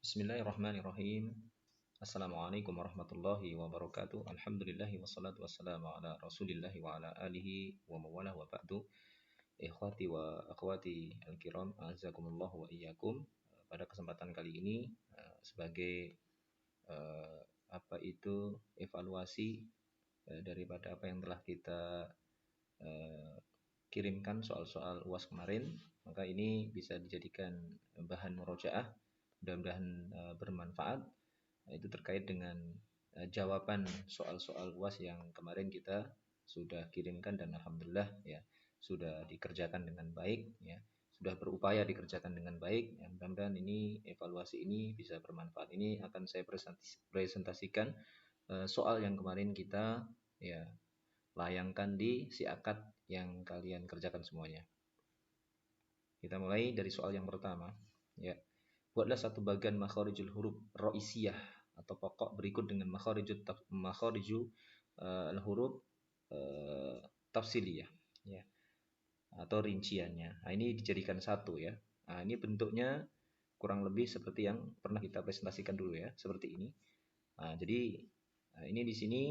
Bismillahirrahmanirrahim. Assalamualaikum warahmatullahi wabarakatuh. Alhamdulillahi wassalatu wassalamu ala rasulillahi wa ala alihi wa mawalah wa ba'du. Ikhwati wa akhwati al-kiram, a'azzakumullah wa iyyakum. Pada kesempatan kali ini sebagai apa itu evaluasi daripada apa yang telah kita kirimkan soal-soal UAS kemarin, maka ini bisa dijadikan bahan murojaah, mudah-mudahan bermanfaat. Itu terkait dengan jawaban soal-soal UAS yang kemarin kita sudah kirimkan dan alhamdulillah ya sudah dikerjakan dengan baik ya, sudah berupaya dikerjakan dengan baik ya. Mudah-mudahan ini evaluasi ini bisa bermanfaat. Ini akan saya presentasikan soal yang kemarin kita ya layangkan di si akad yang kalian kerjakan semuanya. Kita mulai dari soal yang pertama ya. Buatlah satu bagian makharijul huruf ro'isiyah atau pokok berikut dengan makhariju huruf tafsiliyah ya, atau rinciannya. Nah, ini dijadikan satu ya. Nah, ini bentuknya kurang lebih seperti yang pernah kita presentasikan dulu ya, seperti ini. Nah, jadi ini di sini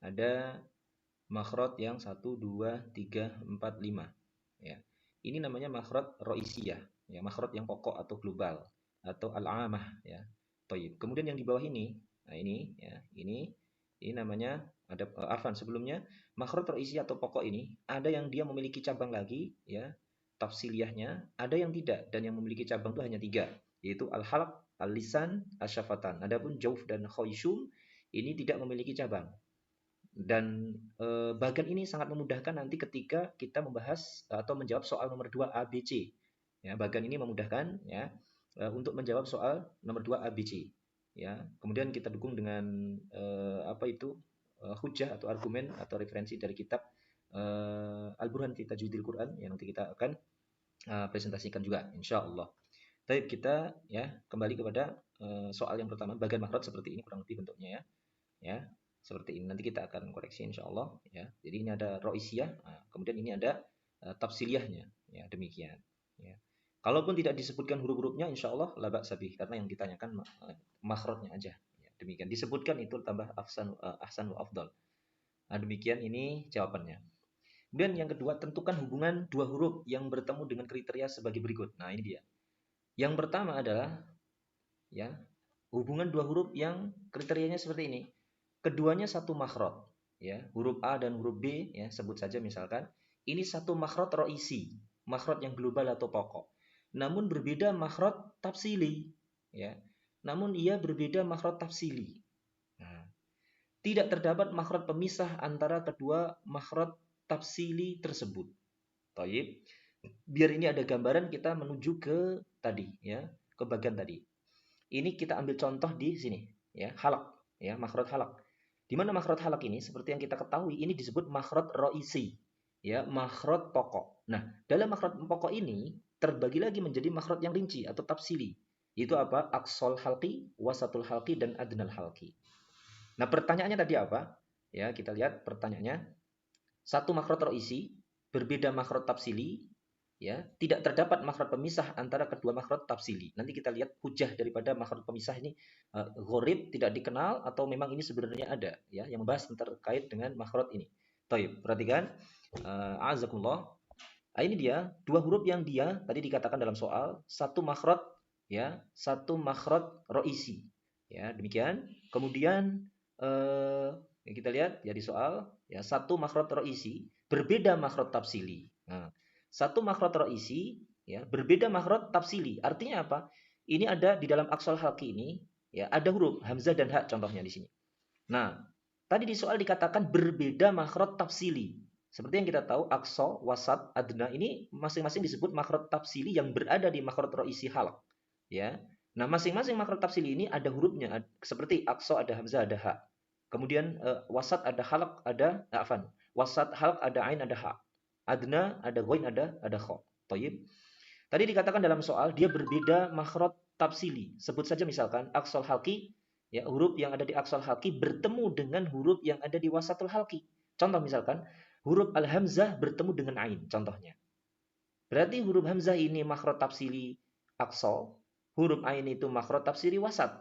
ada makhraj yang 1 2 3 4 5 ya. Ini namanya makhraj ro'isiyah ya, makhraj yang pokok atau global atau al-amah ya. Baik. Kemudian yang di bawah ini, nah ini ya, ini namanya ada afan sebelumnya makhraj ro'isiyah atau pokok ini ada yang dia memiliki cabang lagi ya, tafsiliyahnya, ada yang tidak dan yang memiliki cabang itu hanya 3, yaitu al-halq, al-lisan, asyafatan. Adapun jauf dan khayshum ini tidak memiliki cabang. Dan bagian ini sangat memudahkan nanti ketika kita membahas atau menjawab soal nomor 2 ABC. Ya, bagian ini memudahkan ya untuk menjawab soal nomor 2 ABC. Ya, kemudian kita dukung dengan apa itu hujah atau argumen atau referensi dari kitab Al-Burhan fi Tajwidil Quran yang nanti kita akan presentasikan juga insyaallah. Baik, kita ya kembali kepada soal yang pertama, bagian makhraj seperti ini kurang lebih bentuknya ya. Ya, seperti ini nanti kita akan koreksi insyaallah ya. Jadi ini ada ro'isiyah, nah, kemudian ini ada tafsiliyahnya ya, demikian ya. Kalaupun tidak disebutkan huruf-hurufnya insyaallah la ba'sa bih, karena yang ditanyakan makhrajnya aja ya, demikian. Disebutkan itu tambah ahsan wa afdal. Nah, demikian ini jawabannya. Kemudian yang kedua, tentukan hubungan dua huruf yang bertemu dengan kriteria sebagai berikut. Nah, ini dia. Yang pertama adalah ya, hubungan dua huruf yang kriterianya seperti ini. Keduanya satu makhraj ya, huruf A dan huruf B ya, sebut saja misalkan ini satu makhraj ro'isi, makhraj yang global atau pokok. Namun berbeda makhraj tafsili ya. Namun ia berbeda makhraj tafsili. Nah, tidak terdapat makhraj pemisah antara kedua makhraj tafsili tersebut. Taib. Biar ini ada gambaran, kita menuju ke tadi ya, ke bagian tadi. Ini kita ambil contoh di sini ya, halak ya, makhraj halak. Di mana makhraj halak ini seperti yang kita ketahui ini disebut makhraj ro'isi ya, makhraj pokok. Nah, dalam makhraj pokok ini terbagi lagi menjadi makhraj yang rinci atau tafsili. Itu apa? Aqsal halqi, wasatul halqi dan adnal halqi. Nah, pertanyaannya tadi apa? Ya, kita lihat pertanyaannya. Satu makhraj ro'isi berbeda makhraj tafsili ya, tidak terdapat makhraj pemisah antara kedua makhraj tafsili. Nanti kita lihat hujah daripada makhraj pemisah ini gharib, tidak dikenal, atau memang ini sebenarnya ada ya, yang membahas terkait dengan makhraj ini. Baik, perhatikan azakumullah. Nah, ini dia dua huruf yang dia tadi dikatakan dalam soal satu makhraj ya, satu makhraj ro'isi ya, demikian. Kemudian yang kita lihat ya di soal ya, satu makhraj ro'isi berbeda makhraj tafsili. Nah, satu makhraj ro'isi ya, berbeda makhraj tafsili. Artinya apa? Ini ada di dalam aqsal halqi ini ya, ada huruf hamzah dan ha contohnya di sini. Nah, tadi di soal dikatakan berbeda makhraj tafsili. Seperti yang kita tahu aqsa, wasat, adna ini masing-masing disebut makhraj tafsili yang berada di makhraj ro'isi halq ya. Nah, masing-masing makhraj tafsili ini ada hurufnya, seperti aqsa ada hamzah ada ha. Kemudian wasat ada halq ada afan. Wasat halq ada ain ada ha. Adna ada ghain ada kha. Thayyib. Tadi dikatakan dalam soal dia berbeda makhraj tafsili. Sebut saja misalkan aqsal halqi ya, huruf yang ada di aqsal halqi bertemu dengan huruf yang ada di wasatul halqi. Contoh misalkan huruf al-hamzah bertemu dengan ain contohnya. Berarti huruf hamzah ini makhraj tafsili aqsa, huruf ain itu makhraj tafsiri wasat.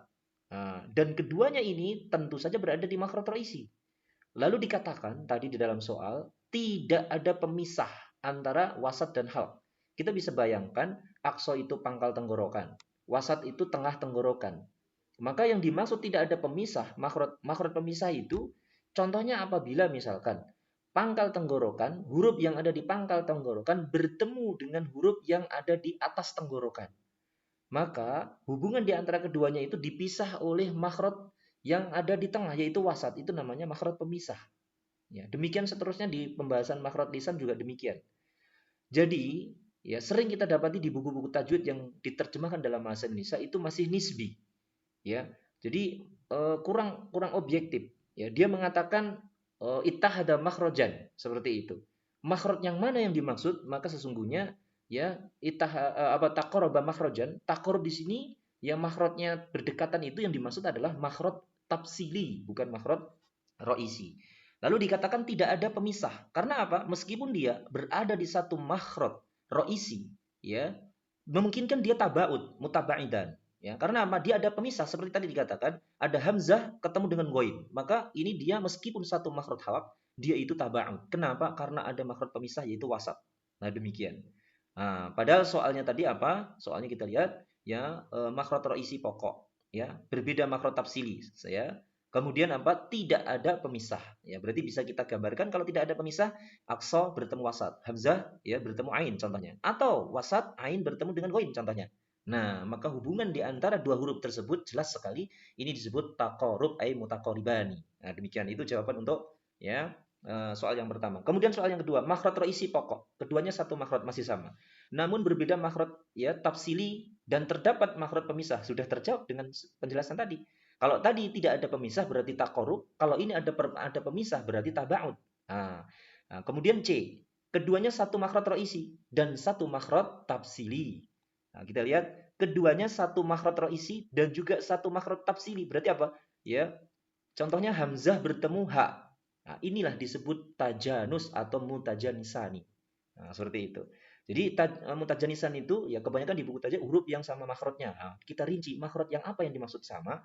Nah, dan keduanya ini tentu saja berada di makhraj roisi. Lalu dikatakan tadi di dalam soal tidak ada pemisah antara wasat dan halq. Kita bisa bayangkan aqsa itu pangkal tenggorokan, wasat itu tengah tenggorokan. Maka yang dimaksud tidak ada pemisah, makhraj pemisah itu contohnya apabila misalkan pangkal tenggorokan, huruf yang ada di pangkal tenggorokan bertemu dengan huruf yang ada di atas tenggorokan. Maka hubungan di antara keduanya itu dipisah oleh makhraj yang ada di tengah, yaitu wasat. Itu namanya makhraj pemisah. Ya, demikian seterusnya di pembahasan makhraj lisan juga demikian. Jadi, ya sering kita dapati di buku-buku tajwid yang diterjemahkan dalam bahasa Indonesia itu masih nisbi. Ya, jadi kurang objektif. Ya, dia mengatakan ittahada makhrajan seperti itu. Makhraj yang mana yang dimaksud? Maka sesungguhnya ya taqarraba makhrajan. Taqarrub di sini yang makhrajnya berdekatan itu yang dimaksud adalah makhraj tafsili, bukan makhraj roisi. Lalu dikatakan tidak ada pemisah. Karena apa? Meskipun dia berada di satu makhraj roisi, ya, memungkinkan dia tabaud, mutabaidan. Ya, karena apa? Dia ada pemisah seperti tadi dikatakan, ada hamzah ketemu dengan ghain. Maka ini dia meskipun satu makhraj halaq, dia itu tabaud. Kenapa? Karena ada makhraj pemisah yaitu wasat. Nah, demikian. Nah, padahal soalnya tadi apa? Soalnya kita lihat ya makhraj roisi pokok, ya, berbeda makhraj tafsili. Saya kemudian apa? Tidak ada pemisah. Ya, berarti bisa kita gambarkan kalau tidak ada pemisah, aqsa bertemu wasat, hamzah ya bertemu ain contohnya. Atau wasat ain bertemu dengan ghain contohnya. Nah, maka hubungan di antara dua huruf tersebut jelas sekali ini disebut taqarrub ay mutaqarribani. Nah, demikian itu jawaban untuk ya soal yang pertama. Kemudian soal yang kedua, makhraj roisi pokok. Keduanya satu makhraj masih sama. Namun berbeda makhraj ya tafsili dan terdapat makhraj pemisah. Sudah terjawab dengan penjelasan tadi. Kalau tadi tidak ada pemisah berarti taqarrub, kalau ini ada pemisah berarti tabaud. Nah, kemudian C, keduanya satu makhraj roisi dan satu makhraj tafsili. Nah, kita lihat keduanya satu makhraj roisi dan juga satu makhraj tafsili. Berarti apa? Ya, contohnya hamzah bertemu ha. Nah, inilah disebut tajanus atau mutajanisani. Nah, seperti itu. Jadi mutajanisan itu ya kebanyakan di buku tajwid huruf yang sama makhrajnya. Nah, kita rinci makhraj yang apa yang dimaksud sama.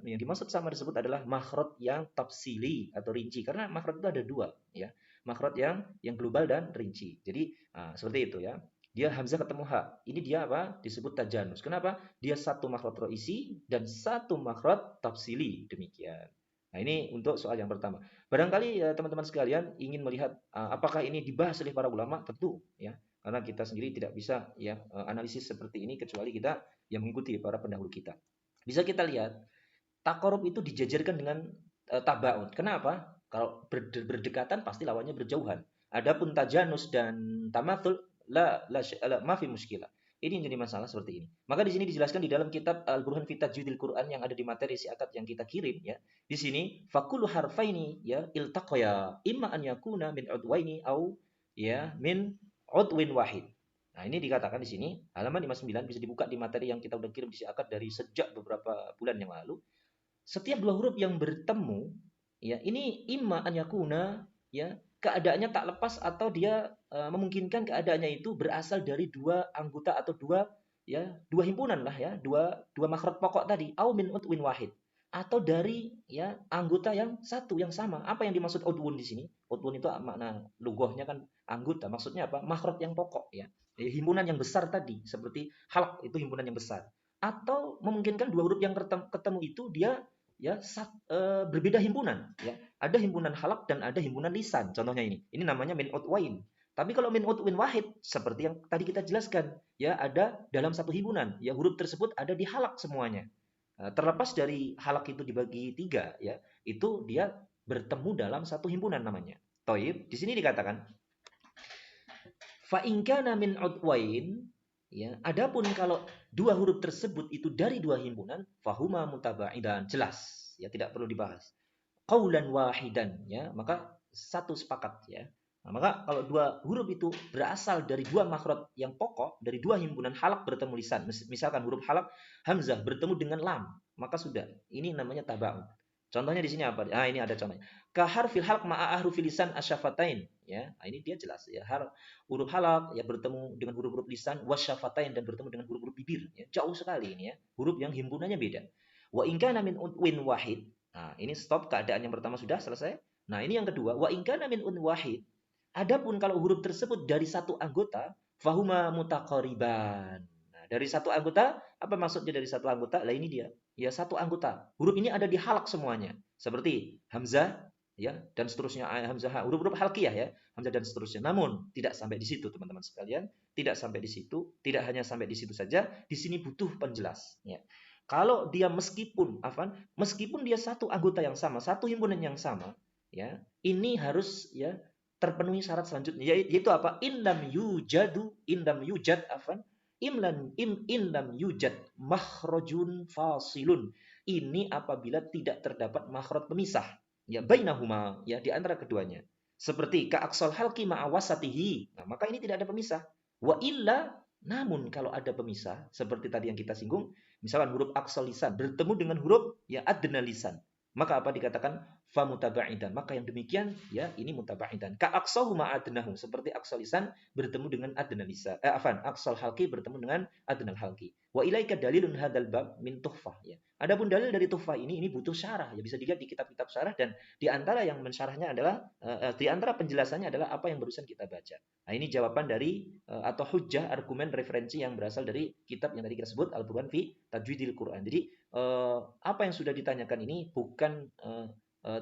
Yang dimaksud sama disebut adalah makhraj yang tafsili atau rinci. Karena makhraj itu ada dua, ya. Makhraj yang global dan rinci. Jadi seperti itu ya. Dia hamzah ketemu ha. Ini dia apa? Disebut tajanus. Kenapa? Dia satu makhraj roisi dan satu makhraj tafsili. Demikian. Nah, ini untuk soal yang pertama. Barangkali ya, teman-teman sekalian ingin melihat apakah ini dibahas oleh para ulama? Tentu ya. Karena kita sendiri tidak bisa ya analisis seperti ini kecuali kita yang mengikuti para pendahulu kita. Bisa kita lihat taqarrub itu dijajarkan dengan tabaun. Kenapa? Kalau berdekatan pasti lawannya berjauhan. Adapun tajanus dan tamatul mafi muskilah. Ini yang jadi masalah seperti ini. Maka di sini dijelaskan di dalam kitab Al-Burhan fi Tajwidil Quran yang ada di materi siakat yang kita kirim ya. Di sini fakulu harfaini ya iltaqaya imma an yakuna min udwaini au ya min udwin wahid. Nah, ini dikatakan di sini halaman 59 bisa dibuka di materi yang kita udah kirim di siakat dari sejak beberapa bulan yang lalu. Setiap dua huruf yang bertemu ya ini imma an yakuna ya keadaannya tak lepas atau dia memungkinkan keadaannya itu berasal dari dua anggota atau dua himpunan lah ya, dua makhraj pokok tadi, au min udwin wahid atau dari ya anggota yang satu yang sama. Apa yang dimaksud udwun di sini? Udwun itu makna lughahnya kan anggota, maksudnya apa? Makhraj yang pokok ya. Himpunan yang besar tadi seperti halq itu himpunan yang besar. Atau memungkinkan dua huruf yang ketemu itu dia ya berbeda himpunan ya. Ada himpunan halak dan ada himpunan lisan. Contohnya ini namanya min udwain. Tapi kalau min udwin wahid seperti yang tadi kita jelaskan ya ada dalam satu himpunan ya huruf tersebut ada di halak semuanya. Terlepas dari halak itu dibagi tiga ya itu dia bertemu dalam satu himpunan namanya. Toib di sini dikatakan fa in kana min udwain ya adapun kalau dua huruf tersebut itu dari dua himpunan fahuma mutabaidan jelas ya tidak perlu dibahas qaulan wahidan ya maka satu sepakat ya. Nah, maka kalau dua huruf itu berasal dari dua makhraj yang pokok dari dua himpunan halak bertemu lisan misalkan huruf halak hamzah bertemu dengan lam maka sudah ini namanya tabaun. Contohnya di sini apa? Ini ada contohnya. Ka harfil halq ma'a ahrufil lisan asyafatain ya. Nah, ini dia jelas ya. Huruf halak ya bertemu dengan huruf-huruf lisan, wasyafatain dan bertemu dengan huruf-huruf bibir ya. Jauh sekali ini ya. Huruf yang himpunannya beda. Wa in kana min unwin wahid. Nah, ini stop keadaan yang pertama sudah selesai. Nah, ini yang kedua, wa in kana min un wahid. Adapun kalau huruf tersebut dari satu anggota, fahuma mutaqariban. Nah, dari satu anggota, apa maksudnya dari satu anggota? Lah ini dia. Ya, satu anggota. Huruf ini ada di halak semuanya. Seperti hamzah ya dan seterusnya hamzah huruf-huruf halqiyah ya, hamzah dan seterusnya. Namun tidak sampai di situ teman-teman sekalian, tidak sampai di situ, tidak hanya sampai di situ saja, di sini butuh penjelas ya. Kalau dia meskipun dia satu anggota yang sama, satu himpunan yang sama, ya, ini harus ya terpenuhi syarat selanjutnya yaitu apa? Indam yujad indam yujad makhrajun fasilun. Ini apabila tidak terdapat makhraj pemisah ya bainahuma ya di antara keduanya. Seperti ka'aksal halqi ma'awasatihi. Nah, maka ini tidak ada pemisah. Wa illa namun kalau ada pemisah seperti tadi yang kita singgung, misalkan huruf aqsal lisan bertemu dengan huruf ya adna lisan. Maka apa dikatakan famutaba'idan. Maka yang demikian ya ini mutaba'idan. Ka aqsahu ma'adnahu seperti aqsal lisan bertemu dengan adna lisan. Aqsal halqi bertemu dengan adnal halqi. Wa ilaika dalilun hadzal bab min tuhfah ya. Adapun dalil dari tuhfah ini butuh syarah ya, bisa dilihat di kitab-kitab syarah dan di antara yang mensyarahnya adalah di antara penjelasannya adalah apa yang barusan kita baca. Nah, ini jawaban dari atau hujjah argumen referensi yang berasal dari kitab yang tadi kita sebut Al-Burhan fi Tajwidil Quran. Jadi apa yang sudah ditanyakan ini bukan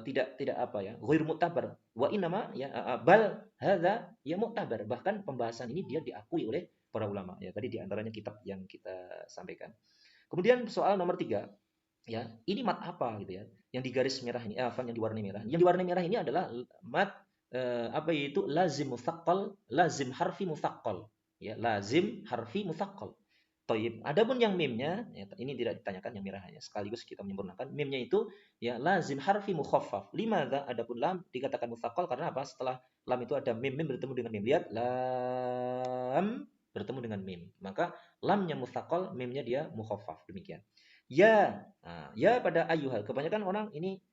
tidak apa ya, ghair mu'tabar. Wa inama ya bal hadza ya mu'tabar. Bahkan pembahasan ini dia diakui oleh para ulama ya. Tadi di antaranya kitab yang kita sampaikan. Kemudian soal nomor 3 ya, ini mat apa gitu ya? Yang di garis merah ini, yang diwarnai merah. Yang diwarnai merah ini adalah mat apa yaitu lazim mutsaqqal, lazim harfi mutsaqqal. Ya, lazim harfi mutsaqqal. Toib. Adapun yang mimnya, ya, ini tidak ditanyakan yang merah hanya sekaligus kita menyempurnakan. Mimnya itu ya lazim harfi mukhaffaf. Limadza? Adapun lam dikatakan mutsaqqal karena apa? Setelah lam itu ada mim, mim bertemu dengan mim. Lihat lam bertemu dengan mim. Maka lamnya mutsaqqal, mimnya dia mukhaffaf. Demikian. Ya, nah, ya pada ayyuhal. Kebanyakan orang ini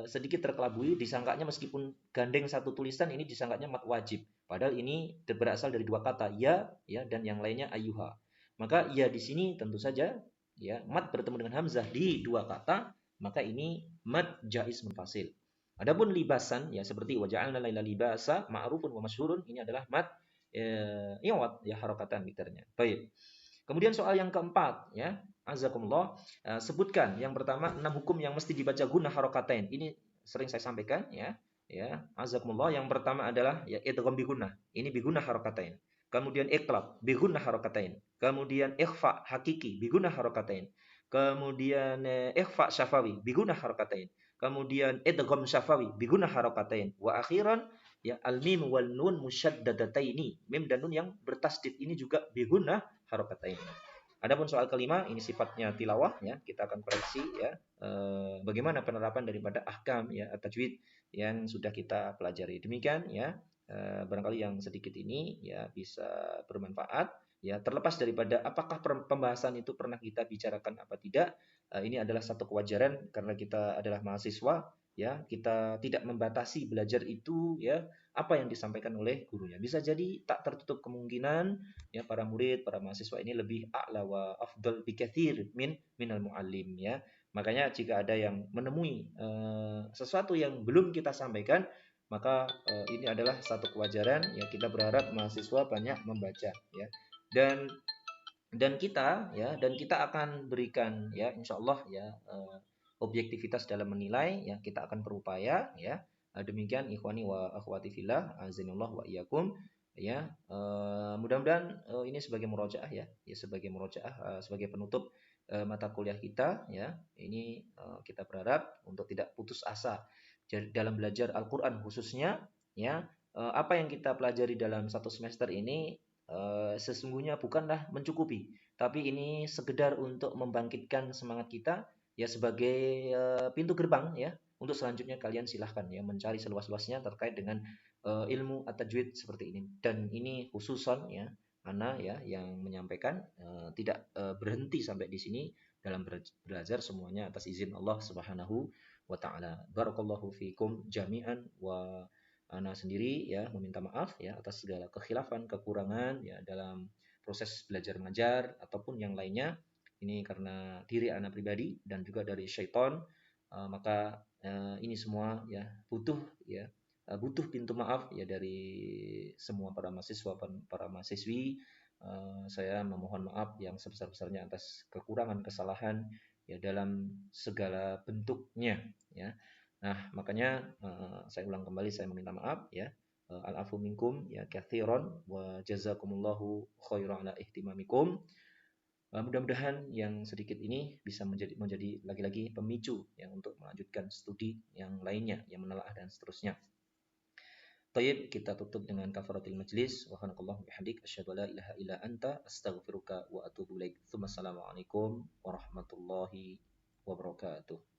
sedikit terkelabui disangkanya meskipun gandeng satu tulisan ini disangkanya mat wajib. Padahal ini berasal dari dua kata ya dan yang lainnya ayyuha. Maka ya di sini tentu saja ya mat bertemu dengan hamzah di dua kata, maka ini mat jaiz munfasil. Adapun libasan ya seperti waja'alna laila libasa ma'rufun wa masyhurun, ini adalah mat iwad ya harakatan miternya. Baik. Kemudian soal yang keempat ya, azakumullah, sebutkan yang pertama 6 hukum yang mesti dibaca guna harokatain. Ini sering saya sampaikan ya. Ya, azakumullah, yang pertama adalah ya idgham bi gunnah. Ini bi gunnah harokatain. Kemudian iqlab bi gunnah harokatain. Kemudian ikhfa hakiki bi gunnah harokatain. Kemudian ikhfa syafawi bi gunnah harokatain. Kemudian idgham syafawi bi gunnah harokatain. Wa akhiran ya al mim wal nun musyaddadataini. Mim dan nun yang bertasdid ini juga bi gunnah harokatain. Adapun soal kelima ini sifatnya tilawah ya, kita akan koreksi ya bagaimana penerapan daripada ahkam ya tajwid yang sudah kita pelajari. Demikian ya, barangkali yang sedikit ini ya bisa bermanfaat ya, terlepas daripada apakah pembahasan itu pernah kita bicarakan apa tidak. Ini adalah satu kewajaran karena kita adalah mahasiswa ya, kita tidak membatasi belajar itu ya apa yang disampaikan oleh gurunya. Bisa jadi tak tertutup kemungkinan ya para murid, para mahasiswa ini lebih a'la wa afdal bikatsir minal muallim ya. Makanya jika ada yang menemui sesuatu yang belum kita sampaikan, maka ini adalah satu kewajaran ya, kita berharap mahasiswa banyak membaca ya. Dan kita akan berikan ya insyaallah ya objektivitas dalam menilai ya, kita akan berupaya ya. Demikian ikhwani wa akhwati fillah azanillah wa iyyakum ya. Mudah-mudahan ini sebagai murojaah ya sebagai murojaah sebagai penutup mata kuliah kita ya. Ini kita berharap untuk tidak putus asa dalam belajar Al-Qur'an khususnya ya. Apa yang kita pelajari dalam satu semester ini sesungguhnya bukanlah mencukupi, tapi ini sekedar untuk membangkitkan semangat kita ya sebagai pintu gerbang ya untuk selanjutnya kalian silahkan ya mencari seluas-luasnya terkait dengan ilmu at-tajwid seperti ini. Dan ini khususon ya Ana ya yang menyampaikan tidak berhenti sampai di sini dalam belajar semuanya atas izin Allah Subhanahu wa taala. Barakallahu fikum jami'an wa Ana sendiri ya meminta maaf ya atas segala kekhilafan, kekurangan ya dalam proses belajar mengajar ataupun yang lainnya. Ini karena diri ana pribadi dan juga dari syaitan. Maka ini semua ya butuh pintu maaf ya dari semua para mahasiswa, para mahasiswi. Saya memohon maaf yang sebesar-besarnya atas kekurangan, kesalahan ya dalam segala bentuknya ya. Nah, makanya saya ulang kembali, saya meminta maaf ya. Al-afu minkum ya katsiran wa jazakumullahu khairan ala ihtimamikum. Mudah-mudahan yang sedikit ini bisa menjadi lagi-lagi pemicu yang untuk melanjutkan studi yang lainnya, yang menelaah dan seterusnya. Tayyib, kita tutup dengan kafaratil majlis. Wa hanakallahu bihamdik asyhadu la ilaha illa anta astaghfiruka wa atubu ilaik. Assalamualaikum warahmatullahi wabarakatuh.